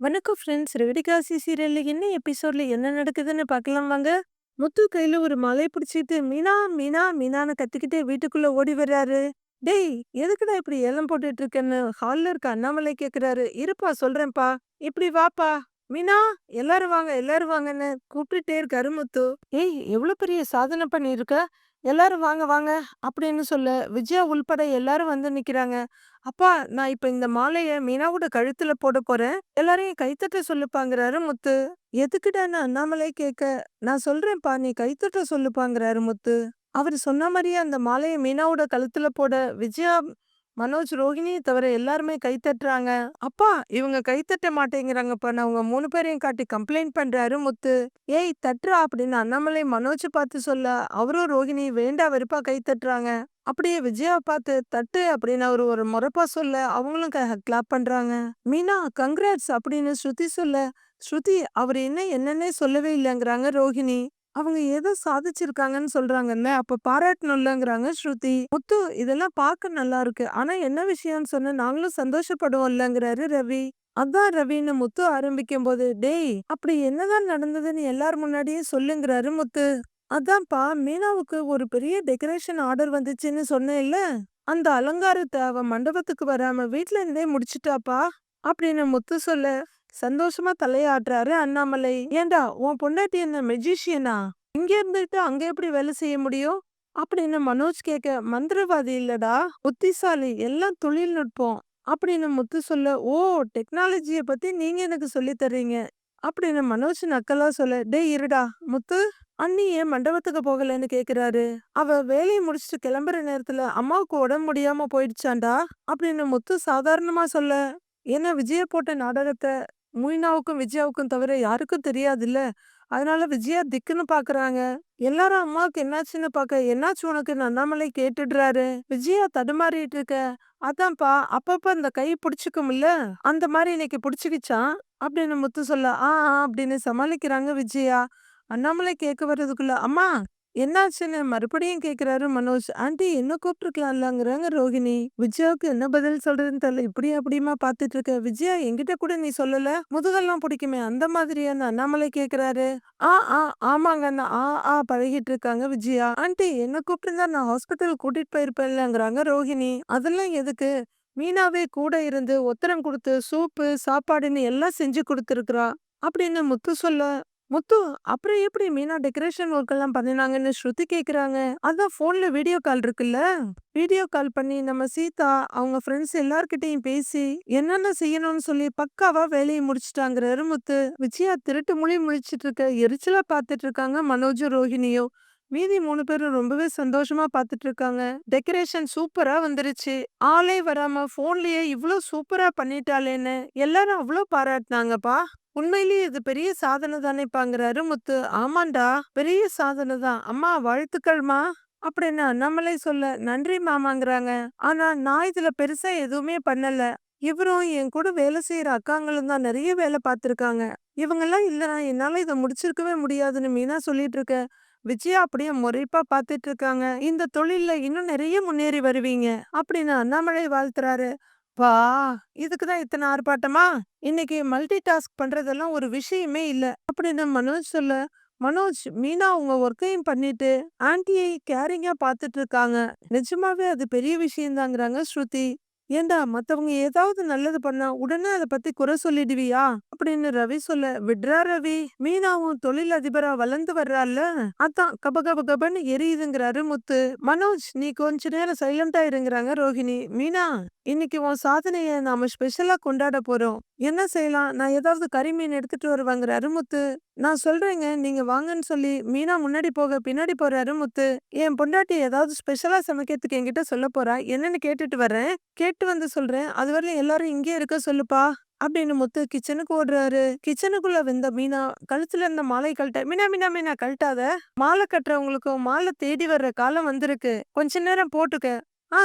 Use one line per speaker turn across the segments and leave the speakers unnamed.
வணக்கம் ஃப்ரெண்ட்ஸ். ரெவடிகாசி சீரியல்ல என்ன எபிசோட்ல என்ன நடக்குதுன்னு பார்க்கலாம் வாங்க. முத்து கையில ஒரு மாலைய பிடிச்சிட்டு மீனா மீனா மீனான்னு கத்திக்கிட்டே வீட்டுக்குள்ள ஓடி வர்றாரு. டேய், எதுக்குடா இப்படி ஏலம் போட்டுட்டு இருக்கேன்னு ஹால்ல இருக்க அண்ணாமலை கேக்குறாரு. இருப்பா சொல்றேன்ப்பா, இப்படி வாப்பா. மீனா, எல்லாரும் வாங்க எல்லாரும் வாங்கன்னு கூப்பிட்டுட்டே இருக்காரு முத்து. ஏய், எவ்வளவு பெரிய சாதனை பண்ணிருக்க, எல்லாரும் வாங்க வாங்க அப்படின்னு சொல்ல விஜயா உள்பட எல்லாரும் வந்து நிக்கிறாங்க. அப்பா, நான் இப்ப இந்த மாலைய மீனாவோட கழுத்துல போட போறேன், எல்லாரையும் கைத்தட்ட சொல்லுப்பாங்கிறாரு முத்து. எதுக்குடான்னு அண்ணாமலை கேட்க, நான் சொல்றேன்ப்பா நீ கைத்தட்ட சொல்லுப்பாங்கிறாரு முத்து. அவரு சொன்ன மாதிரியே அந்த மாலைய மீனாவோட கழுத்துல போட விஜயா, மனோஜ், ரோஹிணியை தவிர எல்லாருமே கைத்தட்டுறாங்க. அப்பா, இவங்க கைத்தட்ட மாட்டேங்கிறாங்கப்பா, நான் உங்க 3 பேரையும் காட்டி கம்ப்ளைண்ட் பண்றாரு முத்து. ஏய் தட்டுறா அப்படின்னு அண்ணாமலை மனோஜ் பார்த்து சொல்ல, அவரும் ரோஹிணி வேண்டா வெறுப்பா கைத்தட்டுறாங்க. அப்படியே விஜயாவை பார்த்து தட்டு அப்படின்னு அவரு ஒரு முறைப்பா சொல்ல, அவங்களும் கிளாப் பண்றாங்க. மீனா கங்க்ராட்ஸ் அப்படின்னு ஸ்ருதி சொல்ல, ஸ்ருதி அவர் என்னன்னே சொல்லவே இல்லைங்கிறாங்க ரோஹிணி. அவங்க ஏதோ சாதிச்சிருக்காங்கன்னு சொல்றாங்கல்ல, அப்ப பாராட்டணும்லங்கிறாங்க ஸ்ருதி. முத்து, இதெல்லாம் பார்க்க நல்லா இருக்கு, ஆனா என்ன விஷயம்னு சொன்னா நாங்களும் சந்தோஷப்படுவோம்லங்கிறாரு ரவி. அதான் ரவின்னு முத்து ஆரம்பிக்கும் போது, டேய் அப்படி என்னதான் நடந்ததுன்னு எல்லார் முன்னாடியே சொல்லுங்கிறாரு முத்து. அதான்ப்பா, மீனாவுக்கு ஒரு பெரிய டெக்கரேஷன் ஆர்டர் வந்துச்சுன்னு சொன்னேன்ல, அந்த அலங்காரத்தை அவ மண்டபத்துக்கு வராம வீட்ல இருந்தே முடிச்சிட்டாப்பா அப்படின்னு முத்து சொல்ல, சந்தோஷமா தலையாட்டுறாரு அண்ணாமலை. ஏண்டா, உன் பொண்டாட்டி என்ன மெஜிஷியனா, இங்க இருந்துட்டு அங்க எப்படி வேலை செய்ய முடியும் அப்படின்னு மனோஜ் கேட்க, மந்திரவாதி இல்லடா, புத்திசாலி, எல்லாம் தொழில்நுட்பம் அப்படின்னு முத்து சொல்ல, ஓ, டெக்னாலஜிய பத்தி நீங்க எனக்கு சொல்லி தர்றீங்க அப்படின்னு மனோஜ் நக்கலா சொல்ல, டேய் இருடா முத்து, அண்ணி ஏன் மண்டபத்துக்கு போகலன்னு கேக்குறாரு. அவ வேலையை முடிச்சுட்டு கிளம்புற நேரத்துல அம்மாவுக்கு உடம்பு முடியாம போயிடுச்சாண்டா அப்படின்னு முத்து சாதாரணமா சொல்ல, ஏன்னா விஜயா போட்ட நாடகத்தை மீனாவுக்கும் விஜயாவுக்கும் தவிர யாருக்கும் தெரியாதுல்ல, அதனால விஜயா திக்குன்னு பாக்குறாங்க. எல்லாரும் அம்மாவுக்கு என்னாச்சுன்னு பாக்க, என்னாச்சு உனக்குன்னு அண்ணாமலை கேட்டுடுறாரு. விஜயா தடுமாறிட்டு இருக்க, அதான்ப்பா அப்பப்ப அந்த கை பிடிச்சுக்கும்ல, அந்த மாதிரி இன்னைக்கு பிடிச்சுக்கிச்சான் அப்படின்னு முத்து சொல்ல, ஆ ஆ அப்படின்னு சமாளிக்கிறாங்க விஜயா. அண்ணாமலை கேட்க வர்றதுக்குள்ள, அம்மா என்னாச்சுன்னு மறுபடியும் கேக்குறாரு மனோஜ். ஆண்டி என்ன கூப்பிட்டுருக்கலாம்லங்கிறாங்க ரோகிணி. விஜயாவுக்கு என்ன பதில் சொல்றதுன்னு தெரியல. இப்படி அப்படியுமா பாத்துட்டு இருக்க, விஜயா என்கிட்ட கூட நீ சொல்லல, முதுகெல்லாம் பிடிக்குமே அந்த மாதிரியான அண்ணாமலை கேக்குறாரு. ஆ ஆ ஆமாங்க, நான் பழகிட்டு இருக்காங்க விஜயா. ஆண்டி என்ன கூப்பிட்டு நான் ஹாஸ்பிட்டல் கூட்டிட்டு போயிருப்பேன்லங்கிறாங்க ரோஹிணி. அதெல்லாம் எதுக்கு, மீனாவே கூட இருந்து ஒத்தரம் கொடுத்து சூப்பு சாப்பாடுன்னு எல்லாம் செஞ்சு கொடுத்துருக்குறா அப்படின்னு முத்து சொல்ல, முத்து, அப்புறம் எப்படி மீனா டெக்கரேஷன் ஒர்க் எல்லாம் பண்ணினாங்கன்னு ஸ்ருதி கேக்குறாங்க. அதான் போன்ல வீடியோ கால் இருக்குல்ல, வீடியோ கால் பண்ணி நம்ம சீதா அவங்க ஃப்ரெண்ட்ஸ் எல்லார்கிட்டயும் பேசி என்னென்ன செய்யணும்னு சொல்லி பக்காவா வேலையை முடிச்சிட்டாங்கிறாரு முத்து. விஜயா திருட்டு மொழி முழிச்சிட்டு இருக்க எரிச்சலா பாத்துட்டு இருக்காங்க மனோஜும் ரோஹிணியும். மீதி 3 பேரும் ரொம்பவே சந்தோஷமா பாத்துட்டு இருக்காங்க. டெக்கரேஷன் சூப்பரா வந்துருச்சு, ஆளே வராம போன்லயே இவ்ளோ சூப்பரா பண்ணிட்டாளேன்னு எல்லாரும் அவ்ளோ பாராட்டினாங்கப்பா. உண்மையிலேயே இது பெரிய சாதனை தானேப்பாங்கிறாரு முத்து. ஆமாண்டா, பெரிய சாதனை தான், அம்மா வாழ்த்துக்கள்மா அப்படின்னு அண்ணாமலை சொல்ல, நன்றி மாமாங்கிறாங்க. ஆனா நான் இதுல பெருசா எதுவுமே பண்ணல, இவரும் என் கூட வேலை செய்யற அக்காங்களும் தான் நிறைய வேலை பார்த்திருக்காங்க, இவங்கெல்லாம் இல்லைன்னா என்னால இதை முடிச்சிருக்கவே முடியாதுன்னு மீனா சொல்லிட்டு இருக்க. விஜயா அப்படியே முறைப்பா பார்த்துட்டு இருக்காங்க. இந்த தொழில்ல இன்னும் நிறைய முன்னேறி வருவீங்க அப்படின்னு அண்ணாமலை வாழ்த்துறாரு. பா, இதுக்குதான் இத்தனை ஆர்ப்பாட்டமா, இன்னைக்கு மல்டி டாஸ்க் பண்றதெல்லாம் ஒரு விஷயமே இல்ல அப்படின்னு மனோஜ் சொல்ல, மனோஜ், மீனா உங்க ஒர்க்கையும் பண்ணிட்டு ஆன்டியை கேரிங்கா பாத்துட்டு இருக்காங்க, நிஜமாவே அது பெரிய விஷயம் தாங்கிறாங்க ஸ்ருதி. ஏண்டா, மத்தவங்க ஏதாவது நல்லது பண்ணா உடனே அதை பத்தி குறை சொல்லிடுவியா அப்படின்னு ரவி சொல்ல, விட்றா ரவி, மீனாவும் தொழில் அதிபரா வளர்ந்து வர்றால, அதான் கப கப கபன்னு எரியுதுங்கிறாரு முத்து. மனோஜ், நீ கொஞ்ச நேரம் சைலண்டா இருங்கிறாங்க ரோஹிணி. மீனா, இன்னைக்கு உன் சாதனைய நாம ஸ்பெஷலா கொண்டாட போறோம், என்ன செய்யலாம், நான் ஏதாவது கறிமீன் எடுத்துட்டு வருவாங்கிறாரு முத்து. நான் சொல்றேங்க, நீங்க வாங்கன்னு சொல்லி மீனா முன்னாடி போக பின்னாடி போறாரு முத்து. என் பொண்டாட்டி ஏதாவது ஸ்பெஷலா சமைக்கிறதுக்கு என்கிட்ட சொல்ல போறா, என்னன்னு கேட்டுட்டு வரேன், கேட்டு வந்து சொல்றேன், அதுவரையிலும் எல்லாரும் இங்கே இருக்க சொல்லுப்பா அப்படின்னு முத்து கிச்சனுக்கு ஓடுறாரு. கிச்சனுக்குள்ள வந்த மீனா கழுத்துல இருந்த மாலை கழட்ட, மீனா மீனா மீனா கழட்டாத, மாலை கட்டுறவங்களுக்கும் மாலை தேடி வர்ற காலம் வந்திருக்கு, கொஞ்ச நேரம் போட்டுக்க.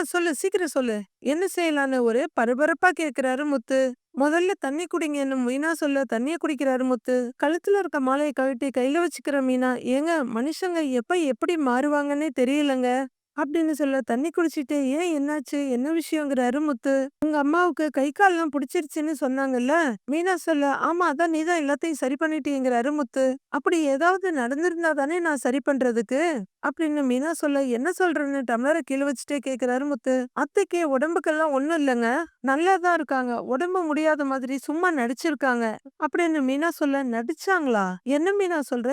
சொல்லு, சீக்கிரம் சொல்லு, என்ன செய்யலான்னு ஒரு பரபரப்பா கேக்குறாரு முத்து. முதல்ல தண்ணி குடிங்கன்னு மீனா சொல்ல தண்ணிய குடிக்கிறாரு முத்து. கழுத்துல இருக்க மாலையை கழட்டி கையில வச்சுக்கிற மீனா, ஏங்க மனுஷங்க எப்ப எப்படி மாறுவாங்கன்னே தெரியலங்க அப்படின்னு சொல்ல தண்ணி குடிச்சிட்டு, "ஏன் என்னாச்சு? என்ன விஷயங்கிறாரு முத்து. "உங்க அம்மாவுக்கு கை கால்லாம் புடிச்சிருச்சுன்னு சொன்னாங்கல்ல?" மீனா சொல்ல, "ஆமா அதான் நீ தான் எல்லாத்தையும் சரி பண்ணிட்டீங்கிறாரு முத்து. "அப்படி ஏதாவது நடந்திருந்தா தானே நான் சரி பண்றதுக்கு?" அப்படின்னு மீனா சொல்ல, "என்ன சொல்றன்னு?" டம்ளர கீழ வச்சுட்டே கேட்கிறாரு முத்து. "அத்தைக்கு உடம்புக்கெல்லாம் ஒண்ணும் இல்லங்க. நல்லா தான் இருக்காங்க. உடம்பு முடியாத மாதிரி சும்மா நடிச்சிருக்காங்க." அப்படின்னு மீனா சொல்ல, "நடிச்சாங்களா? என்ன மீனா சொல்ற?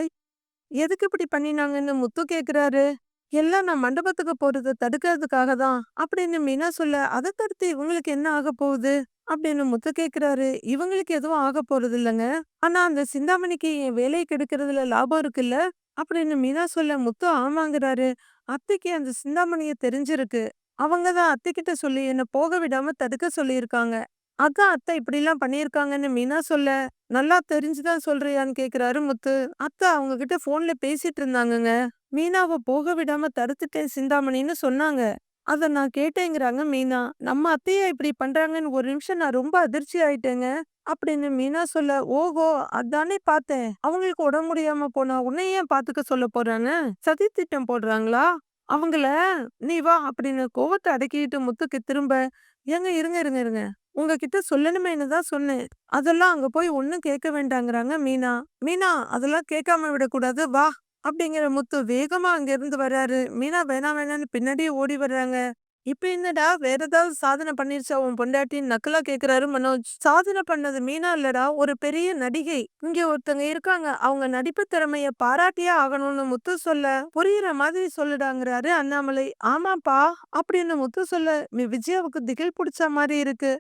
எதுக்கு இப்படி பண்ணினாங்கன்னு?" முத்து கேக்குறாரு. "எல்லாம் நான் மண்டபத்துக்கு போறத தடுக்கிறதுக்காக தான்." அப்படின்னு மீனா சொல்ல, "அத தடுத்து இவங்களுக்கு என்ன ஆகப் போகுது?" அப்படின்னு முத்து கேக்குறாரு. "இவங்களுக்கு எதுவும் ஆகப் போறது இல்லங்க. ஆனா அந்த சிந்தாமணிக்கு என் வேலைய கெடுக்கிறதுல லாபம் இருக்குல்ல?" அப்படின்னு மீனா சொல்ல, முத்து ஆமாங்கிறாரு. "அத்தைக்கு அந்த சிந்தாமணிய தெரிஞ்சிருக்கு. அவங்க தான் அத்தைகிட்ட சொல்லி என்ன போக விடாம தடுக்க சொல்லியிருக்காங்க. அதான் அத்தை இப்படிலாம் பண்ணியிருக்காங்கன்னு" மீனா சொல்ல, "நல்லா தெரிஞ்சுதான் சொல்றியான்னு?" கேக்குறாரு முத்து. "அத்தை அவங்க கிட்ட ஃபோன்ல பேசிட்டு இருந்தாங்கங்க. மீனாவ போக விடாம தடுத்துட்டேன் சிந்தாமணின்னு சொன்னாங்க. அத நான் கேட்டேங்கிறாங்க மீனா. நம்ம அத்தையா இப்படி பண்றாங்கன்னு ஒரு நிமிஷம் நான் ரொம்ப அதிர்ச்சி ஆயிட்டேங்க." அப்படின்னு மீனா சொல்ல, "ஓஹோ! அதானே பார்த்தேன். அவங்களுக்கு உடம்பு முடியாம போனா உன்னை ஏன் பாத்துக்க சொல்ல போறாங்க? சதி திட்டம் போடுறாங்களா? அவங்கள நீ வா" அப்படின்னு கோவத்த அடக்கிட்டு முத்துக்கு திரும்ப, "ஏங்க இருங்க, இருங்க, இருங்க. உங்ககிட்ட சொல்லணுமேன்னு தான் சொன்னேன். அதெல்லாம் அங்க போய் ஒண்ணும் கேட்க வேண்டாங்கிறாங்க மீனா. மீனா அதெல்லாம் கேட்காம விடக்கூடாது வா." அப்படிங்கிற முத்து வேகமா அங்கிருந்து வர்றாரு. மீனா வேணாம் வேணான்னு பின்னாடியே ஓடி வர்றாங்க. "இப்ப என்னடா வேற ஏதாவது சாதனை பண்ணிருச்சா உன் பொண்டாட்டின்னு?" நக்கலா கேக்குறாரு மனோஜ். "சாதனை பண்ணது மீனா இல்லடா, ஒரு பெரிய நடிகை. இங்க ஒருத்தங்க இருக்காங்க. அவங்க நடிப்பு திறமைய பாராட்டியே ஆகணும்னு" முத்து சொல்ல, "புரியுற மாதிரி சொல்லுடாங்கிறாரு அண்ணாமலை. "ஆமாப்பா" அப்படின்னு முத்து சொல்ல, விஜயாவுக்கு திகில் புடிச்ச மாரி இருக்கு.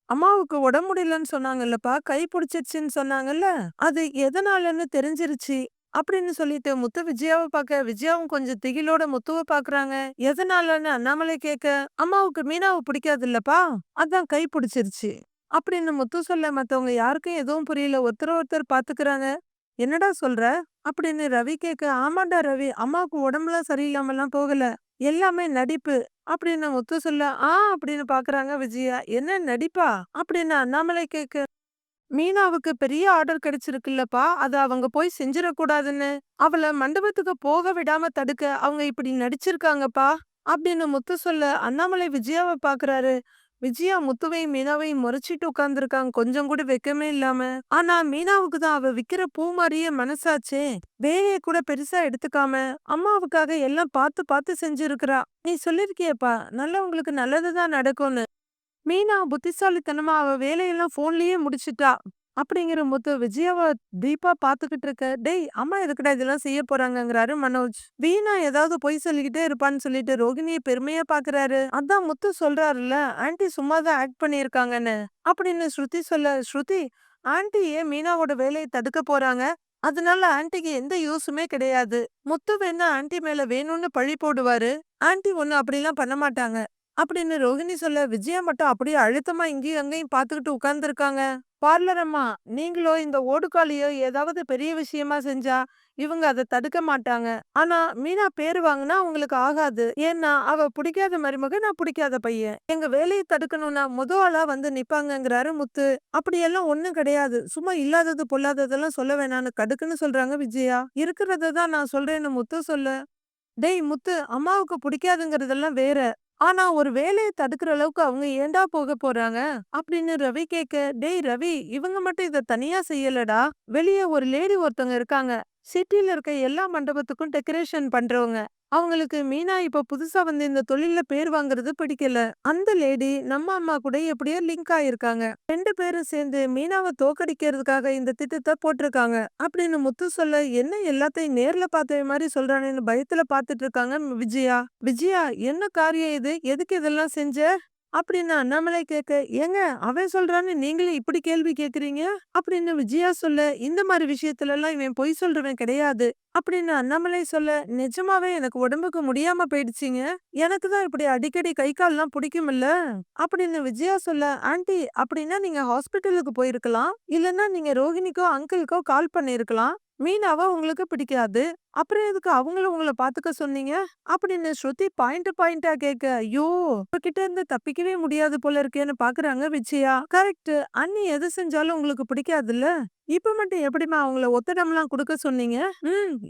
"அம்மாவுக்கு உடம்பு முடியலன்னு சொன்னாங்கல்லப்பா, கை புடிச்சிருச்சுன்னு சொன்னாங்கல்ல, அது எதனாலன்னு தெரிஞ்சிருச்சு." அப்படின்னு சொல்லிட்டு முத்து விஜயாவ பாக்க, விஜயாவும் கொஞ்சம் திகிலோட முத்துவ பாக்குறாங்க. "எதனாலன்னு?" அண்ணாமலை கேக்க, "அம்மாவுக்கு மீனாவ பிடிக்காதுல்லப்பா, அதான் கை புடிச்சிருச்சு." அப்படின்னு முத்து சொல்ல, மத்தவங்க யாருக்கும் எதுவும் புரியல. ஒருத்தர ஒருத்தர் பாத்துக்கிறாங்க. "என்னடா சொல்ற?" அப்படின்னு ரவி கேக்க, "ஆமாண்டா ரவி, அம்மாவுக்கு உடம்புலாம் சரியில்லாமலாம் போகல. எல்லாமே நடிப்பு." அப்படின்னு முத்து சொல்ல, "ஆ" அப்படின்னு பாக்குறாங்க விஜயா. "என்ன நடிப்பா?" அப்படின்னு அண்ணாமலை கேக்க, "மீனாவுக்கு பெரிய ஆர்டர் கிடைச்சிருக்குல்லப்பா, அத அவங்க போய் செஞ்சிடக்கூடாதுன்னு அவள மண்டபத்துக்கு போக விடாம தடுக்க அவங்க இப்படி நடிச்சிருக்காங்கப்பா." அப்படின்னு முத்து சொல்ல, அண்ணாமலை விஜயாவ பாக்குறாரு. விஜயா முத்துவையும் மீனாவையும் முறைச்சிட்டு உட்கார்ந்திருக்காங்க, கொஞ்சம் கூட வெக்கமே இல்லாம. ஆனா மீனாவுக்கு தான் அவ விக்கிற பூ மாரியே மனசாச்சே. வேலைய கூட பெருசா எடுத்துக்காம அம்மாவுக்காக எல்லாம் பார்த்து பார்த்து செஞ்சிருக்கிறா. "நீ சொல்லிருக்கியேப்பா, நல்லவங்களுக்கு நல்லதுதான் நடக்கும்னு. மீனா புத்திசாலித்தனமா அவ வேலையெல்லாம் ஃபோன்லயே முடிச்சுட்டா." அப்படிங்கிற முத்து விஜயாவ டீப்பா பாத்துக்கிட்டு இருக்க, "டேய் அம்மா எதுக்குடா இதெல்லாம் செய்ய போறாங்கங்கிறாரு மனோஜ். வீணா ஏதாவது பொய் சொல்லிக்கிட்டே இருப்பான்னு சொல்லிட்டு ரோகிணிய பெருமையா பாக்குறாரு. அதான் முத்து சொல்றாருல்ல, ஆன்ட்டி சும்மா தான் ஆக்ட் பண்ணியிருக்காங்கன்னு. அப்படின்னு ஸ்ருதி சொல்ல, "ஸ்ருதி, ஆன்ட்டி ஏன் மீனாவோட வேலையை தடுக்க போறாங்க? அதனால ஆன்ட்டிக்கு எந்த யூஸுமே கிடையாது. முத்து வேணா ஆன்ட்டி மேல வேணும்னு பழி போடுவாரு. ஆன்ட்டி ஒண்ணும் அப்படிலாம் பண்ண மாட்டாங்க." அப்படின்னு ரோகிணி சொல்ல, விஜயா மட்டும் அப்படியே அழுத்தமா இங்கேயும் அங்கேயும் பாத்துக்கிட்டு உட்கார்ந்துருக்காங்க. "பார்லர் அம்மா, நீங்களோ இந்த ஓடுகாலியோ ஏதாவது பெரிய விஷயமா செஞ்சா இவங்க அத தடுக்க மாட்டாங்க. ஆனா மீனா பேரு வாங்குனா உங்களுக்கு ஆகாது. ஏன்னா அவ புடிக்காத மருமக, நான் புடிக்காத பையன். எங்க வேலைய தடுக்கணும்னா மொத ஆளா வந்து நிப்பாங்கங்கிறாரு முத்து. "அப்படியெல்லாம் ஒண்ணும் கிடையாது. சும்மா இல்லாதது பொல்லாததெல்லாம் சொல்ல வேணான்னு" கடுக்குன்னு சொல்றாங்க விஜயா. "இருக்கிறத தான் நான் சொல்றேன்னு" முத்து சொல்ல, "டேய் முத்து, அம்மாவுக்கு பிடிக்காதுங்கிறதெல்லாம் வேற. ஆனா ஒரு வேலைய தடுக்கிற அளவுக்கு அவங்க ஏன்டா போக போறாங்க?" அப்படின்னு ரவி கேக்க, "டேய் ரவி, இவங்க மட்டும் இத தனியா செய்யலடா. வெளிய ஒரு லேடி ஒருத்தவங்க இருக்காங்க. சிட்டில இருக்க எல்லா மண்டபத்துக்கும் டெக்கரேஷன் பண்றவங்க. அவங்களுக்கு மீனா இப்ப புதுசா வந்து இந்த தொழில்ல பேர் வாங்குறது பிடிக்கல. அந்த லேடி நம்ம அம்மா கூட எப்படியோ லிங்க் ஆயிருக்காங்க. 2 பேரும் சேர்ந்து மீனாவ தோக்கடிக்கிறதுக்காக இந்த திட்டத்த போட்டிருக்காங்க." அப்படின்னு முத்து சொல்ல, என்ன எல்லாத்தையும் நேர்ல பார்த்தவ மாரி சொல்றானேன்னு பயத்துல பார்த்துட்டு இருக்காங்க விஜயா. "விஜயா, என்ன காரியம் இது? எதுக்கு இதெல்லாம் செஞ்ச?" அப்படின்னு அண்ணாமலை கேட்க, "ஏங்க அவன் சொல்றான்னு நீங்களும் இப்படி கேள்வி கேட்கிறீங்க?" அப்படின்னு விஜயா சொல்ல, "இந்த மாதிரி விஷயத்துல எல்லாம் இவன் பொய் சொல்றவன் கிடையாது." அப்படின்னு அண்ணாமலை சொல்ல, "நிஜமாவே எனக்கு உடம்புக்கு முடியாம போயிடுச்சுங்க. எனக்கு தான் இப்படி அடிக்கடி கை கால்லாம் புடிக்கும்ல." அப்படின்னு விஜயா சொல்ல, "ஆன்ட்டி அப்படின்னா நீங்க ஹாஸ்பிட்டலுக்கு போயிருக்கலாம். இல்லன்னா நீங்க ரோகிணிக்கோ அங்கிள்க்கோ கால் பண்ணியிருக்கலாம். மீனாவ உங்களுக்கு பிடிக்காது. அப்புறம் எதுக்கு அவங்கள உங்கள பாத்துக்க சொன்னீங்க?" அப்படின்னு ஸ்ருதி பாயிண்ட் பாயிண்டா கேட்க, ஐயோ! உங்ககிட்ட இருந்து தப்பிக்கவே முடியாது போல இருக்கேன்னு பாக்குறாங்க விஜயா. கரெக்ட், அண்ணி எது செஞ்சாலும் உங்களுக்கு பிடிக்காதுல்ல. இப்ப மட்டும் எப்படிம்மா அவங்கள ஒத்தடம்லாம் குடுக்க சொன்னீங்க?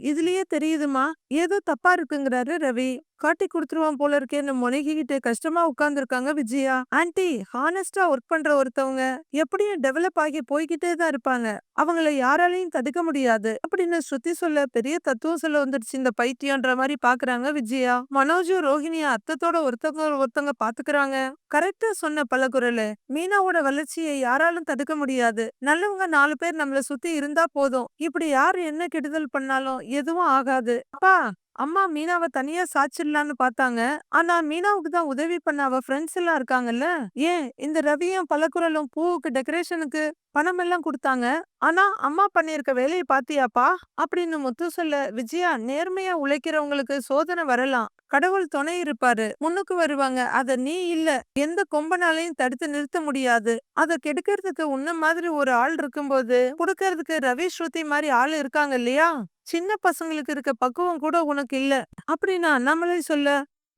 இதுலயே தெரியுதும்மா. ஏதோ தப்பா இருக்குங்கிறாரு ரவி. காட்டி குடுத்துருவான் போல இருக்கேன்னு முனகிக்கிட்டு கஷ்டமா உட்கார்ந்துருக்காங்க விஜயா. ஆன்ட்டி, ஹானஸ்டா ஒர்க் பண்ற ஒருத்தவங்க எப்படியும் டெவலப் ஆகி போய்க்கிட்டே தான் இருப்பாங்க. அவங்கள யாராலயும் தடுக்க முடியாது அப்படின்னு ஸ்ருதி சொல்ல பெரிய தத்துவம் சொல்ல வந்துடுச்சு இந்த பைத்தியம்ன்ற மாதிரி பாக்குறாங்க விஜயா. மனோஜும் ரோஹிணியும் அர்த்தத்தோட ஒருத்தவங்க ஒருத்தவங்க பாத்துக்கிறாங்க. கரெக்டா சொன்ன பலகுரலு. மீனாவோட வளர்ச்சியை யாராலும் தடுக்க முடியாது. நல்லவங்க 4 பேர் நம்மள சுத்தி இருந்தா போதும். இப்படி யாரு என்ன கெடுதல் பண்ணாலும் எதுவும் ஆகாது. அப்பா, அம்மா மீனாவ தனியா சாச்சிடலான்னு பார்த்தாங்க. ஆனா மீனாவுக்கு தான் உதவி பண்ண அவ ஃப்ரெண்ட்ஸ் எல்லாம் இருக்காங்கல்ல. ஏன் இந்த ரவியும் பலகுரலும் பூவுக்கு டெக்கரேஷனுக்கு பணம் எல்லாம் கொடுத்தாங்க. ஆனா அம்மா பண்ணிருக்க வேலையை பாத்தியாப்பா அப்படின்னு முத்து சொல்ல, விஜயா, நேர்மையா உழைக்கிறவங்களுக்கு சோதனை வரலாம். கடவுள் துணை இருப்பாரு. முன்னுக்கு வருவாங்க. அத நீ இல்ல. எந்த கொம்பனாலையும் தடுத்து நிறுத்த முடியாது. அத கெடுக்கிறதுக்கு உன்ன மாதிரி ஒரு ஆள் இருக்கும்போது, குடுக்கறதுக்கு ரவி ஸ்ருதி மாதிரி ஆள் இருக்காங்க இல்லையா? சின்ன பசங்களுக்கு இருக்க பக்குவம் கூட உனக்கு இல்ல அப்படின்னு அண்ணாமலை சொல்ல,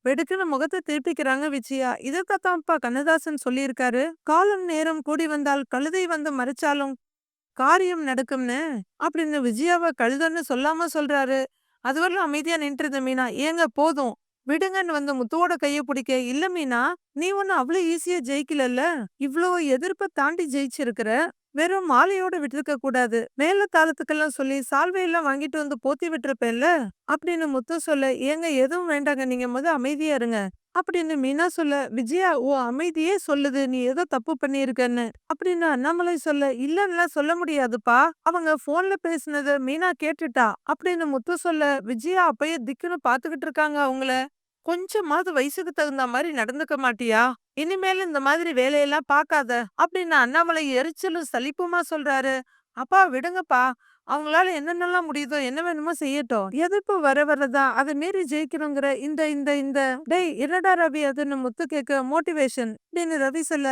வெடுக்குன்னு முகத்தை திருப்பிக்கிறாங்க விஜயா. இதற்கத்தான்ப்பா கண்ணதாசன் சொல்லியிருக்காரு, காலம் நேரம் கூடி வந்தால் கழுதை வந்து மறைச்சாலும் காரியம் நடக்கும்னு அப்படின்னு விஜயாவை கழுதன்னு சொல்லாம சொல்றாரு. அதுவரையிலும் அமைதியா நின்றுது மீனா. ஏங்க போதும் விடுங்கன்னு வந்து முத்துவோட கைய பிடிக்க, இல்ல மீனா, நீ ஒண்ணு அவ்வளவு ஈஸியா ஜெயிக்கலல்ல. இவ்ளோ எதிர்ப்ப தாண்டி ஜெயிச்சிருக்கிற. வெறும் மாலையோட விட்டிருக்க கூடாது. மேல தாளத்துக்கெல்லாம் சொல்லி சால்வையெல்லாம் வாங்கிட்டு வந்து போத்தி விட்டுருப்பேன்ல அப்படின்னு முத்து சொல்ல, ஏங்க எதுவும் வேண்டாங்க, நீங்க அமைதியா இருங்க அப்படின்னு மீனா சொல்ல, விஜயா ஓ அமைதியே சொல்லுது நீ ஏதோ தப்பு பண்ணியிருக்கன்னு அப்படின்னு அண்ணாமலை சொல்ல, இல்லன்னுலாம் சொல்ல முடியாதுப்பா, அவங்க போன்ல பேசுனத மீனா கேட்டுட்டா அப்படின்னு முத்து சொல்ல, விஜயா அப்பயே திக்குன்னு பாத்துக்கிட்டு இருக்காங்க அவங்கள. கொஞ்சமாவது வயசுக்கு தகுந்த மாதிரி நடந்துக்க மாட்டியா? இனிமேல் இந்த மாதிரி வேலையெல்லாம் பார்க்காத அப்படின்னு அண்ணாமலை எரிச்சலும் சலிப்புமா சொல்றாரு. அப்பா விடுங்கப்பா, அவங்களால என்னென்னலாம் முடியுதோ என்ன வேணுமோ செய்யட்டும். எதிர்ப்பு வர வரதான் அதை மீறி ஜெயிக்கணுங்கிற இந்த இந்த இந்த டேய் என்னடா ரவி அதுன்னு முத்து கேட்க, மோட்டிவேஷன் அப்படின்னு ரவி சொல்ல,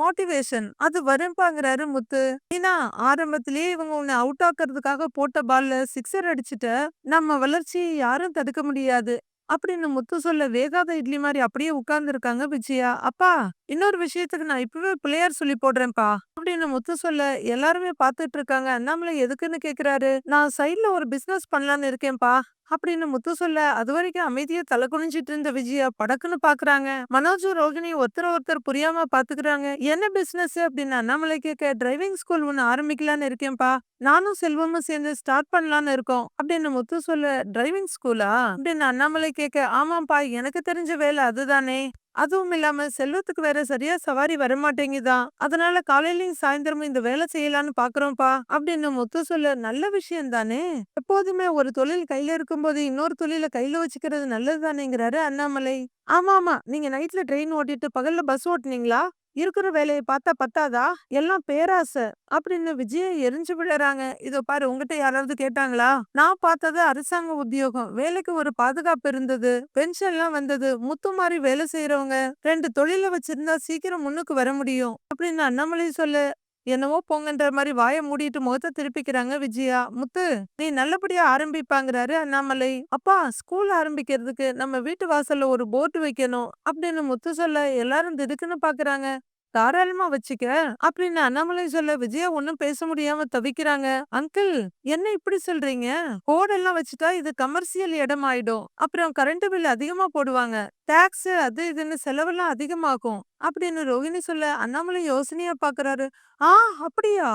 மோட்டிவேஷன் அது வரும்பாங்கிறாரு முத்து. ஏன்னா ஆரம்பத்திலேயே இவங்க உன்னை அவுட் ஆக்குறதுக்காக போட்ட பால்ல சிக்ஸர் அடிச்சுட்ட, நம்ம வளர்ச்சியை யாரும் தடுக்க முடியாது அப்படின்னு முத்து சொல்ல, வேகாத இட்லி மாதிரி அப்படியே உட்கார்ந்து இருக்காங்க விஜயா. அப்பா, இன்னொரு விஷயத்துக்கு நான் இப்பவே பிள்ளையார் சொல்லி போடுறேன்ப்பா அப்படின்னு முத்து சொல்ல, எல்லாருமே பாத்துட்டு இருக்காங்க. அண்ணாமலை எதுக்குன்னு கேக்குறாரு. நான் சைட்ல ஒரு பிசினஸ் பண்ணலான்னு இருக்கேன்ப்பா அப்படின்னு முத்து சொல்ல, அது வரைக்கும் அமைதியா தலை குனிஞ்சிட்டு இருந்த விஜயா படக்குன்னு பாக்குறாங்க. மனோஜும் ரோகிணியும் ஒருத்தர் ஒருத்தர் புரியாம பாத்துக்கிறாங்க. என்ன பிசினஸ் அப்படின்னு அண்ணாமலை கேட்க, டிரைவிங் ஸ்கூல் ஒன்னு ஆரம்பிக்கலான்னு இருக்கேன்ப்பா, நானும் செல்வமும் சேர்ந்து ஸ்டார்ட் பண்ணலான்னு இருக்கோம் அப்படின்னு முத்து சொல்ல, டிரைவிங் ஸ்கூலா அப்படின்னு அண்ணாமலை கேட்க, ஆமாப்பா, எனக்கு தெரிஞ்ச வேலை அதுதானே. அதுவும் இல்லாம செல்வத்துக்கு வேற சரியா சவாரி வரமாட்டேங்குதான். அதனால காலையிலயும் சாயந்தரமும் இந்த வேலை செய்யலான்னு பாக்குறோம்ப்பா அப்படின்னு முத்து சொல்ல, நல்ல விஷயம் தானே. எப்போதுமே ஒரு தொழில் கையில இருக்கும்போது இன்னொரு தொழில கையில வச்சுக்கிறது நல்லது தானேங்கிறாரு அண்ணாமலை. ஆமா ஆமா, நீங்க நைட்ல ட்ரெயின் ஓட்டிட்டு பகல்ல பஸ் ஓட்டுனீங்களா? இருக்கிற வேலையை பார்த்தா பத்தாதா? எல்லாம் பேராசை அப்படின்னு விஜய எரிஞ்சு விடுறாங்க. இதோ பாரு, உங்ககிட்ட யாராவது கேட்டாங்களா? நான் பார்த்தது அரசாங்க உத்தியோகம். வேலைக்கு ஒரு பாதுகாப்பு இருந்தது, பென்ஷன்லாம் வந்தது. முத்து மாதிரி வேலை செய்யறவங்க 2 தொழில வச்சிருந்தா சீக்கிரம் முன்னுக்கு வர முடியும் அப்படின்னு அண்ணாமலை சொல்ல, என்னவோ போங்கன்ற மாதிரி வாயை மூடிட்டு முகத்தை திருப்பிக்கிறாங்க விஜயா. முத்து, நீ நல்லபடியா ஆரம்பிப்பாங்கிறாரு அண்ணாமலை. அப்பா, ஸ்கூல் ஆரம்பிக்கிறதுக்கு நம்ம வீட்டு வாசல்ல ஒரு போர்டு வைக்கணும் அப்படின்னு முத்து சொல்ல, எல்லாரும் திடுக்குன்னு பாக்குறாங்க. தாராளமா வச்சுக்க அப்படின்னு அண்ணாமலை சொல்ல, விஜயா ஒன்னும் பேச முடியாம தவிக்கிறாங்க. அங்கிள், என்ன இப்படி சொல்றீங்க? போர்டெல்லாம் வச்சுட்டா இது கமர்ஷியல் இடம் ஆயிடும். அப்புறம் கரண்ட் பில் அதிகமா போடுவாங்க. டாக்ஸ் அது இதுன்னு செலவெல்லாம் அதிகமாகும் அப்படின்னு ரோஹிணி சொல்ல, அண்ணாமலை யோசனையா பாக்குறாரு. ஆ அப்படியா?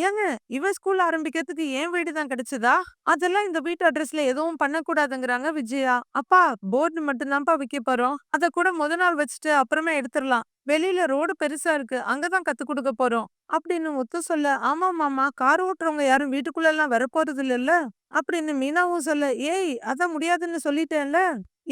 ஏங்க, இவன் ஸ்கூல் ஆரம்பிக்கிறதுக்கு என் வீடு தான் கிடைச்சதா? அதெல்லாம் இந்த வீட்டு அட்ரஸ்ல எதுவும் பண்ணக்கூடாதுங்கிறாங்க விஜயா. அப்பா, போர்டு மட்டும்தான்ப்பா வைக்க போறோம். அத கூட முத நாள் வச்சுட்டு அப்புறமே எடுத்துடலாம். வெளியில ரோடு பெருசா இருக்கு, அங்கதான் கத்து கொடுக்க போறோம் அப்படின்னு முத்து சொல்ல, ஆமா மாமா, கார் ஓட்டுறவங்க யாரும் வீட்டுக்குள்ள எல்லாம் வரப்போறது இல்லல்ல அப்படின்னு மீனாவும் சொல்ல, ஏய் அதான் முடியாதுன்னு சொல்லிட்டேன்ல.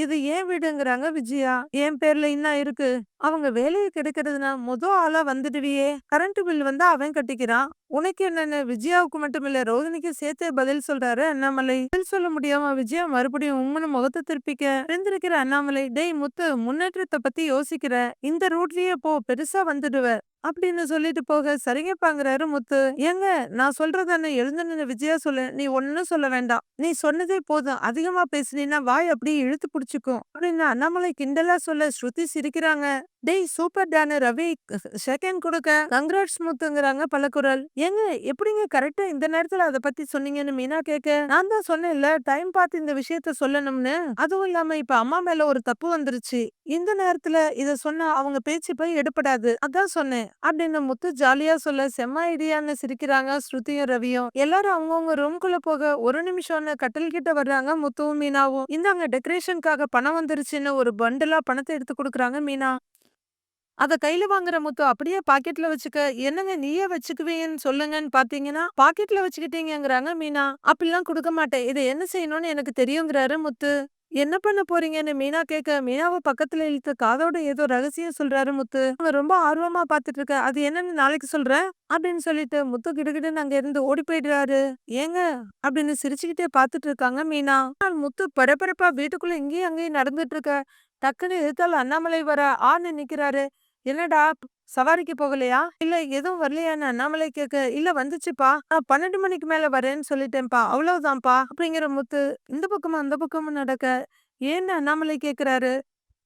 இது ஏன் வீடுங்கிறாங்க விஜயா. என் பேர்ல இன்னும் இருக்கு. அவங்க வேலையை கெடுக்கிறதுனா ஆளா வந்துடுவியே. கரண்ட் பில் வந்தா அவன் கட்டிக்கிறான். உனக்கு என்னன்னு விஜயாவுக்கு மட்டும் இல்ல ரோஹிணிக்கு சேர்த்தே பதில் சொல்றாரு அண்ணாமலை. பதில் சொல்ல முடியாம விஜயா மறுபடியும் உம்முன்னு முகத்தை திருப்பிக்க, எழுந்திருக்கிற அண்ணாமலை, டேய் முத்து, முன்னேற்றத்தை பத்தி யோசிக்கிற, இந்த ரூட்லயே போ, பெருசா வந்துடுவ அப்படின்னு சொல்லிட்டு போக, சரிங்கப்பாங்கிறாரு முத்து. ஏங்க நான் சொல்றதானே எழுந்து நின்னு விஜயா சொல்லு. நீ ஒண்ணும் சொல்ல வேண்டாம். நீ சொன்னதே போதும். அதிகமா பேசினீன்னா வாய் அப்படியே இழுத்து புடிச்சுக்கும். அப்படின்னு அண்ணாமலை கிண்டலா சொல்ல ஸ்ருதி சிரிக்கிறாங்க. டேய் சூப்பர் டான்னு ரவி செகண்ட் குடுக்க கங்க்ராட்ஸ் முத்துங்கிறாங்க பல குரல். ஏங்க எப்படிங்க கரெக்ட்டா இந்த நேரத்துல அத பத்தி சொன்னீங்கன்னு மீனா கேட்க, நான் தான் சொன்னேன்ல டைம் பார்த்து இந்த விஷயத்த சொல்லணும்னு. அதுவும் இல்லாம இப்ப அம்மா மேல ஒரு தப்பு வந்துருச்சு. இந்த நேரத்துல இத சொன்னா அவங்க பேச்சு போய் எடுபடாது. அதான் சொன்னேன். அப்படின்னு முத்து ஜாலியா சொல்ல செம்ம ஐடியான்னு சிரிக்கிறாங்க ஸ்ருதியும் ரவியும். எல்லாரும் அவங்கவங்க ரூம்குள்ள போக ஒரு நிமிஷம்னு கட்டில் கிட்ட வர்றாங்க முத்துவும் மீனாவும். இந்தாங்க டெக்கரேஷனுக்காக பணம் வந்துருச்சுன்னு ஒரு பண்டலா பணத்தை எடுத்து குடுக்குறாங்க மீனா. அத கையில வாங்குற முத்து அப்படியே பாக்கெட்ல வச்சுக்க, என்னங்க நீயே வச்சுக்குவீங்கன்னு சொல்லுங்கன்னு பாத்தீங்கன்னா, பாக்கெட்ல வச்சுக்கிட்டீங்கங்கிறாங்க மீனா. அப்படிலாம் குடுக்க மாட்டேன். இத என்ன செய்யணும்னு எனக்கு தெரியுங்கிறாரு முத்து. என்ன பண்ண போறீங்கன்னு மீனா கேட்க, மீனாவ பக்கத்துல இழுத்து காதோட ஏதோ ரகசியம் சொல்றாரு முத்து. அவங்க ரொம்ப ஆர்வமா பாத்துட்டு இருக்க. அது என்னன்னு நாளைக்கு சொல்றேன் அப்படின்னு சொல்லிட்டு முத்து கிடுகிடுன்னு அங்க இருந்து ஓடி போயிடுறாரு. ஏங்க அப்படின்னு சிரிச்சுக்கிட்டே பாத்துட்டு இருக்காங்க மீனா. ஆனால் முத்து பரபரப்பா வீட்டுக்குள்ள இங்கேயும் அங்கேயும் நடந்துட்டு இருக்க. டக்குன்னு எதிர்த்தால அண்ணாமலை வர ஆன்னு நிக்கிறாரு. என்னடா சவாரிக்கு போகலையா? இல்ல எதுவும் வரலையான்னு அண்ணாமலை கேட்க, இல்ல வந்துச்சுப்பா. நான் 12 மணிக்கு மேல வரேன்னு சொல்லிட்டேன்ப்பா. அவ்வளவுதான்ப்பா. அப்படிங்கிற முத்து இந்த பக்கமும் அந்த பக்கமும் நடக்க, ஏன்னு அண்ணாமலை கேக்குறாரு.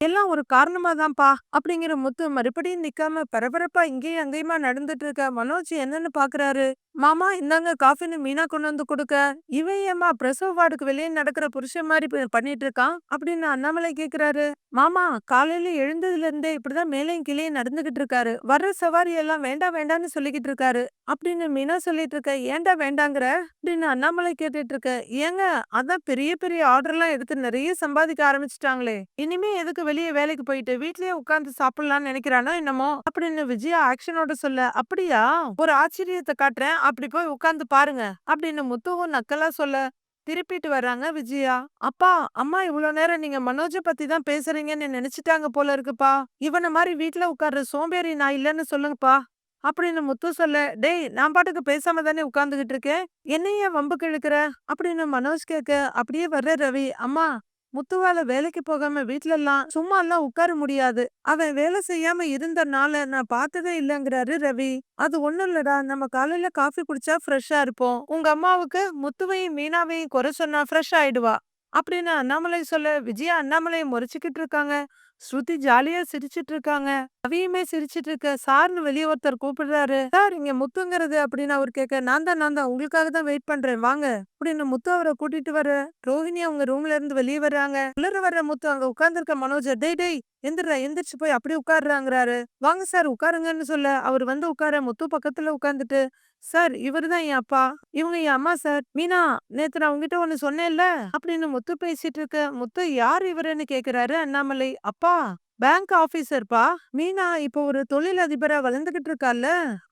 எல்லாம் ஒரு காரணமா தான்ப்பா. அப்படிங்கிற முத்து மறுபடியும் நிக்காம பரபரப்பா இங்கேயும் அங்கேயுமா நடந்துட்டு இருக்க மனோஜ் என்னன்னு பாக்குறாரு. மாமா இந்தாங்க காஃபின்னு மீனா கொண்டு வந்து கொடுக்க, இவன் ஏம்மா பிரசவ வார்டுக்கு வெளியே நடக்கிற புருஷன் மாதிரி பண்ணிட்டு இருக்கான் அப்படின்னு அண்ணாமலை கேக்குறாரு. மாமா காலையில எழுந்ததுல இருந்தே இப்படிதான் மேலையும் கீழேயும் நடந்துகிட்டு இருக்காரு. வர்ற சவாரி எல்லாம் வேண்டாம் வேண்டாம்னு சொல்லிக்கிட்டு இருக்காரு அப்படின்னு மீனா சொல்லிட்டு இருக்க. ஏன்டா வேண்டாங்கிற அப்படின்னு அண்ணாமலை கேட்டுட்டு இருக்க. ஏங்க அதான் பெரிய பெரிய ஆர்டர் எல்லாம் எடுத்து நிறைய சம்பாதிக்க ஆரம்பிச்சுட்டாங்களே, இனிமே எதுக்கு வெளியே வேலைக்கு போயிட்டு வீட்லயே உட்கார்ந்து சாப்பிடலாம்னு நினைக்கிறானோ என்னமோ அப்படின்னு விஜயா ஆக்ஷனோட சொல்ல, அப்படியா ஒரு ஆச்சரியத்தை காட்டுறேன் அப்படி போய் உட்கார்ந்து பாருங்க அப்படின்னு முத்துவும் நக்கலா சொல்ல திருப்பிட்டு வர்றாங்க விஜயா. அப்பா அம்மா இவ்வளவு நேரம் நீங்க மனோஜ பத்தி தான் பேசுறீங்கன்னு நினைச்சிட்டாங்க போல இருக்குப்பா. இவன மாதிரி வீட்ல உட்கார்ற சோம்பேறி நான் இல்லன்னு சொல்லுங்கப்பா அப்படின்னு முத்து சொல்ல, டேய் நான் பாட்டுக்கு பேசாம தானே உட்கார்ந்துகிட்டு இருக்கேன், என்னைய வம்புக்கு இழுக்கிற அப்படின்னு மனோஜ் கேட்க, அப்படியே வர்ற ரவி, அம்மா முத்துவால வேலைக்கு போகாம வீட்ல எல்லாம் சும்மா எல்லாம் உட்கார முடியாது. அவன் வேலை செய்யாம இருந்தனால நான் பார்த்ததே இல்லங்கிறாரு ரவி. அது ஒண்ணும் இல்லடா, நம்ம காலையில காஃபி குடிச்சா ஃப்ரெஷ்ஷா இருப்போம். உங்க அம்மாவுக்கு முத்துவையும் மீனாவையும் குறை சொன்னா ஃப்ரெஷ் ஆயிடுவா அப்படின்னு அண்ணாமலை சொல்ல, விஜயா அண்ணாமலையை முறைச்சுக்கிட்டு இருக்காங்க. ஸ்ருதி ஜாலியா சிரிச்சிட்டு இருக்காங்க. ரவியுமே சிரிச்சிட்டு இருக்க. சார்னு வெளியே ஒருத்தர் கூப்பிடுறாரு. சார் இங்க முத்துங்கிறது அப்படின்னு அவர் கேட்க, நான் தான் உங்களுக்காக தான் வெயிட் பண்றேன் வாங்க அப்படின்னு முத்து அவரை கூட்டிட்டு வர. ரோஹிணி அவங்க ரூம்ல இருந்து வெளியே வர்றாங்க. உள்ளர வர்ற முத்து அங்க உட்கார்ந்துருக்க மனோஜ, டேய் டேய் எந்திரா எந்திரிச்சு போய் அப்படி உட்காருறாங்கிறாரு. வாங்க சார் உட்காருங்கன்னு சொல்ல அவர் வந்து உட்கார முத்து பக்கத்துல உட்கார்ந்துட்டு, சார் இவருதான் என் அப்பா, இவங்க என் அம்மா சார். மீனா நேத்து நான் உங்ககிட்ட ஒண்ணு சொன்னேன்ல அப்படின்னு முத்து பேசிட்டு இருக்க. முத்து யார் இவருன்னு கேக்குறாரு அண்ணாமலை. அப்பா பேங்க் ஆபீசர்ப்பா. மீனா இப்போ ஒரு தொழில் அதிபரா வளர்ந்துகிட்டு இருக்கால,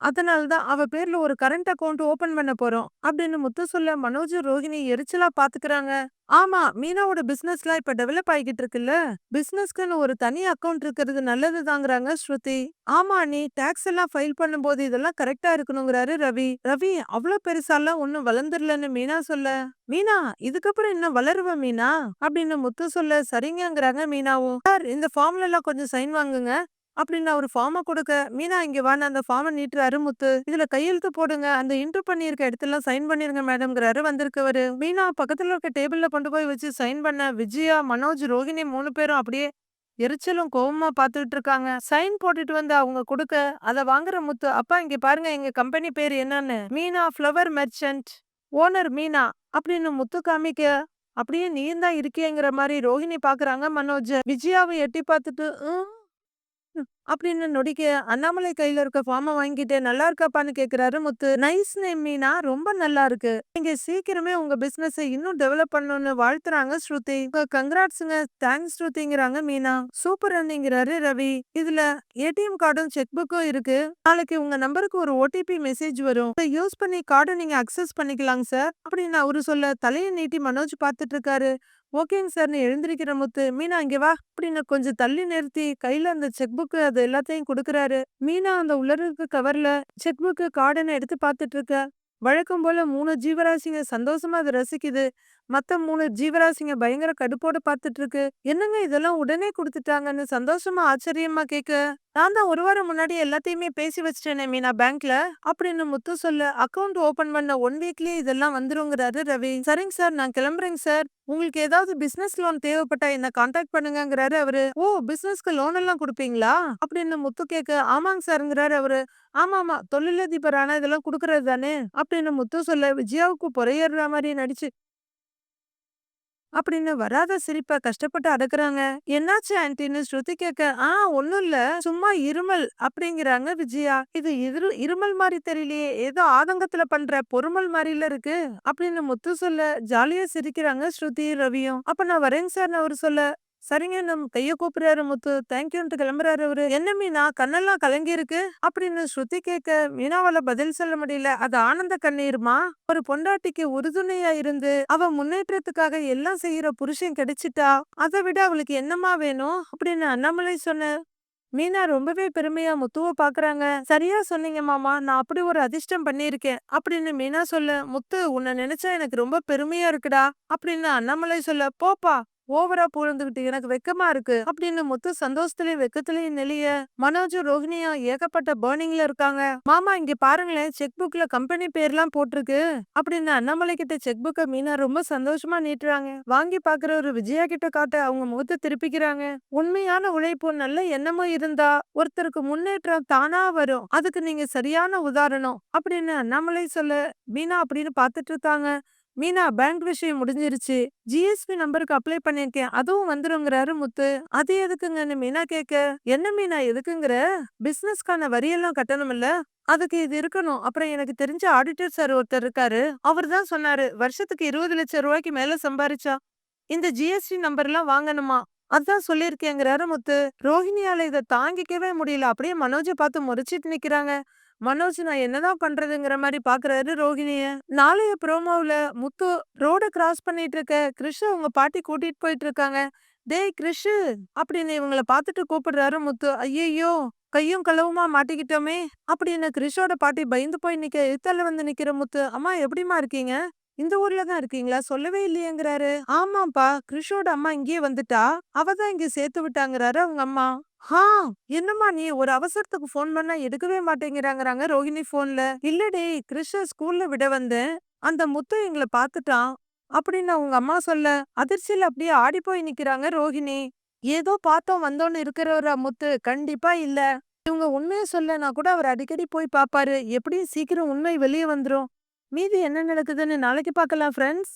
அதனாலதான் அவ பேர்ல ஒரு கரண்ட் அக்கவுண்ட் ஓபன் பண்ண போறோம் அப்படின்னு முத்து சொல்ல மனோஜ் ரோஹிணி எரிச்சலா பாத்துக்கிறாங்க. ஆமா மீனாவோட பிசினஸ்லாம் இப்ப டெவலப் ஆகிட்டு இருக்குல்ல, பிசினஸ்க்குன்னு ஒரு தனி அக்கவுண்ட் இருக்கிறது நல்லதுதாங்கிறாங்க ஸ்ருதி. ஆமா நீ டாக்ஸ் எல்லாம் ஃபைல் பண்ணும்போது இதெல்லாம் கரெக்டா இருக்கணுங்கிறாரு ரவி. ரவி அவ்வளவு பெருசாலாம் ஒண்ணும் வளர்ந்துடலன்னு மீனா சொல்ல, மீனா இதுக்கப்புறம் இன்னும் வளருவ மீனா அப்படின்னு முத்து சொல்ல, சரிங்கங்கிறாங்க மீனாவும். சார் இந்த ஃபார்ம்ல எல்லாம் கொஞ்சம் சைன் வாங்குங்க அப்படின்னு ஒரு ஃபார்மை கொடுக்க, மீனா இங்க வான்னு அந்த ஃபார்மை நீட்டுறாரு முத்து. இதுல கையெழுத்து போடுங்க, அந்த இன்டர் பண்ணிருக்க இடத்துல சைன் பண்ணிருங்க மேடம்ங்கிறாரு வந்திருக்கவரு. மீனா பக்கத்துல இருக்க டேபிள்ல கொண்டு போய் வச்சு சைன் பண்ண விஜயா மனோஜ் ரோஹிணி 3 பேரும் அப்படியே எரிச்சலும் கோவமா பாத்துட்டு இருக்காங்க. சைன் போட்டுட்டு வந்து அவங்க கொடுக்க அத வாங்குற முத்து, அப்பா இங்க பாருங்க எங்க கம்பெனி பேர் என்னன்னு, Meena flower merchant, owner Meena அப்படின்னு முத்து காமிக்க, அப்படியே நீயும் தான் இருக்கியேங்கிற மாதிரி ரோஹிணி பாக்குறாங்க மனோஜ். விஜயாவை எட்டி பார்த்துட்டு அப்படின்னு நொடிக்க அண்ணாமலை கையில இருக்க ஃபார்மை வாங்கிட்டு நல்லா இருக்காப்பான்னு கேக்குறாரு முத்து. நைஸ் நேம் மீனா, ரொம்ப நல்லா இருக்கு. நீங்க சீக்கிரமே உங்க பிசினஸ் இன்னும் டெவலப் பண்ணணும்னு வாழ்த்துறாங்க ஸ்ருதி. கங்க்ராட்ஸுங்க தேங்க்ஸ் ஸ்ருதிங்கிறாங்க மீனா. சூப்பர் ரன்னிங்கிறாரு ரவி. இதுல ஏடிஎம் கார்டும் செக் புக்கும் இருக்கு. நாளைக்கு உங்க நம்பருக்கு ஒரு ஓடிபி மெசேஜ் வரும், யூஸ் பண்ணி கார்டை நீங்க அக்சஸ் பண்ணிக்கலாங்க சார் அப்படின்னு அவரு சொல்ல தலையை நீட்டி மனோஜ் பாத்துட்டு இருக்காரு. ஓகேங்க சார்னு எழுந்திருக்கிற முத்து, மீனா இங்க வா அப்படின்னு கொஞ்சம் தள்ளி நிறுத்தி கையில அந்த செக் புக்கு அது எல்லாத்தையும் கொடுக்கறாரு. மீனா அந்த உள்ள இருக்க கவர்ல செக் புக்கு கார்டுன்னு எடுத்து பார்த்துட்டு இருக்க. வழக்கம் போல 3 ஜீவராசிங்க சந்தோஷமா அதை ரசிக்குது. மத்த 3 ஜீவராசிங்க பயங்கர கடுப்போட பார்த்துட்டு இருக்கு. என்னங்க இதெல்லாம் உடனே கொடுத்துட்டாங்கன்னு சந்தோஷமா ஆச்சரியமா கேட்க, நான் தான் ஒரு வாரம் முன்னாடி எல்லாத்தையுமே பேசி வச்சுட்டேனே மீனா பேங்க்ல அப்படின்னு முத்து சொல்ல அக்கவுண்ட் ஓபன் பண்ண 1 வீக்லயே இதெல்லாம் வந்துருங்கிறாரு ரவி. சரிங்க சார், நான் கிளம்புறேங்க சார். உங்களுக்கு ஏதாவது பிசினஸ் லோன் தேவைப்பட்டா என்ன கான்டாக்ட் பண்ணுங்கங்கிறாரு அவரு. ஓ, பிசினஸ்க்கு லோன் எல்லாம் கொடுப்பீங்களா அப்படின்னு முத்து கேட்க ஆமாங்க சார்ங்கிறாரு அவரு. ஆமா ஆமா, தொழிலதிபர் ஆனா இதெல்லாம் குடுக்கறது தானே அப்படின்னு முத்து சொல்ல விஜயாவுக்கு பொறையேற மாதிரி நடிச்சு அப்படின்னு வராத சிரிப்ப கஷ்டப்பட்டு அடக்குறாங்க. என்னாச்சு ஆன்ட்டின்னு ஸ்ருதி கேட்க, ஒண்ணும் இல்ல, சும்மா இருமல் அப்படிங்கிறாங்க விஜயா. இது இருமல் மாதிரி தெரியலையே, ஏதோ ஆதங்கத்துல பண்ற பொறுமல் மாதிரில இருக்கு அப்படின்னு முத்து சொல்ல ஜாலியா சிரிக்கிறாங்க ஸ்ருதி ரவியும். அப்ப நான் வரேங்க சார்னு அவரு சொல்ல சரிங்க நம் கைய கூப்பிடுறாரு முத்து. தேங்க்யூன்ட்டு கிளம்புறாரு அவரு. என்ன மீனா கண்ணெல்லாம் கலங்கி இருக்கு அப்படின்னு ஸ்ருதி கேட்க மீனாவால பதில் சொல்ல முடியல. அது ஆனந்த கண்ணீருமா. ஒரு பொண்டாட்டிக்கு உறுதுணையா இருந்து அவ முன்னேற்றத்துக்காக எல்லாம் செய்யற புருஷன் கிடைச்சிட்டா அதை விட அவளுக்கு என்னமா வேணும் அப்படின்னு அண்ணாமலை சொன்ன மீனா ரொம்பவே பெருமையா முத்துவ பாக்குறாங்க. சரியா சொன்னீங்க மாமா, நான் அப்படி ஒரு அதிர்ஷ்டம் பண்ணிருக்கேன் அப்படின்னு மீனா சொல்ல முத்து உன்னை நினைச்சா எனக்கு ரொம்ப பெருமையா இருக்குடா அப்படின்னு அண்ணாமலை சொல்ல போப்பா, ஓவரா புகழ்ந்துகிட்டு எனக்கு வெக்கமா இருக்கு அப்படின்னு முத்து சந்தோஷத்திலயும் வெக்கத்திலயும் நெளிய மனோஜும் ரோஹிணியும் ஏகப்பட்ட பர்னிங்ல இருக்காங்க. மாமா இங்க பாருங்களேன், செக் புக்ல கம்பெனி பேர்லாம் போட்டிருக்கு அப்படின்னு அண்ணாமலை கிட்ட செக் புக்க மீனா ரொம்ப சந்தோஷமா நீட்டுறாங்க. வாங்கி பாக்குற ஒரு விஜயா கிட்ட காட்ட அவங்க முகத்தை திருப்பிக்கிறாங்க. உண்மையான உழைப்பு நல்ல எண்ணமும் இருந்தா ஒருத்தருக்கு முன்னேற்றம் தானா வரும். அதுக்கு நீங்க சரியான உதாரணம் அப்படின்னு அண்ணாமலை சொல்ல மீனா அப்படின்னு பாத்துட்டு இருக்காங்க. மீனா பேங்க் விஷயம் முடிஞ்சிருச்சு, ஜிஎஸ்பி நம்பருக்கு அப்ளை பண்ணிருக்கேன், அதுவும் வந்துருங்கிறாரு முத்து. அது எதுக்குங்கன்னு மீனா கேட்க என்ன மீனா எதுக்குங்கிற, பிசினஸ்க்கான வரியெல்லாம் கட்டணும் இல்ல, அதுக்கு இது இருக்கணும். அப்புறம் எனக்கு தெரிஞ்ச ஆடிட்டர் சார் ஒருத்தர் இருக்காரு, அவர் தான் சொன்னாரு வருஷத்துக்கு 20 லட்சம் ரூபாய்க்கு மேல சம்பாரிச்சா இந்த ஜிஎஸ்டி நம்பர் எல்லாம் வாங்கணுமா, அதான் சொல்லிருக்கேங்கிறாரு முத்து. ரோஹிணியால இதை தாங்கிக்கவே முடியல, அப்படியே மனோஜை பார்த்து முறைச்சிட்டு நிக்கிறாங்க. மனோஜ் நான் என்னதான் பண்றதுங்கிற மாதிரி பாக்குறாரு ரோஹிணிய. நாளைய ப்ரோமோவுல முத்து ரோட கிராஸ் பண்ணிட்டு இருக்க கிறிஷ் அவங்க பாட்டி கூட்டிட்டு போயிட்டு இருக்காங்க. டேய் கிறிஷ் அப்படின்னு இவங்கள பார்த்துட்டு கூப்பிடுறாரு முத்து. ஐயையோ, கையும் களவுமா மாட்டிக்கிட்டோமே அப்படின்னு கிறிஷோட பாட்டி பயந்து போய் நிக்க எதிர்த்தால வந்து நிக்கிற முத்து. அம்மா எப்படிம்மா இருக்கீங்க, இந்த ஊர்ல தான் இருக்கீங்களா, சொல்லவே இல்லையேங்கிறாரு. ஆமாப்பா, கிறிஷோட அம்மா இங்கேயே வந்துட்டா, அவ தான் இங்க சேர்த்து விட்டாங்கிறாரு அவங்க அம்மா. ஹா, என்னம்மா நீ ஒரு அவசரத்துக்கு ஃபோன் பண்ணா எடுக்கவே மாட்டேங்கிறாங்கறாங்க ரோஹிணி ஃபோன்ல. இல்லடே, கிறிஷ ஸ்கூல்ல விட வந்தேன், அந்த முத்து எங்கள பாத்துட்டான் அப்படின்னு அவங்க அம்மா சொல்ல அதிர்ச்சியில அப்படியே ஆடி போய் நிக்கிறாங்க ரோஹிணி. ஏதோ பார்த்தோம் வந்தோன்னு இருக்கிறவரா முத்து, கண்டிப்பா இல்ல. இவங்க உண்மையை சொல்லனா கூட அவர் அடிக்கடி போய் பாப்பாரு, எப்படியும் சீக்கிரம் உண்மை வெளியே வந்துரும். மீதி என்ன நடக்குதுன்னு நாளைக்கு பார்க்கலாம் ஃப்ரெண்ட்ஸ்.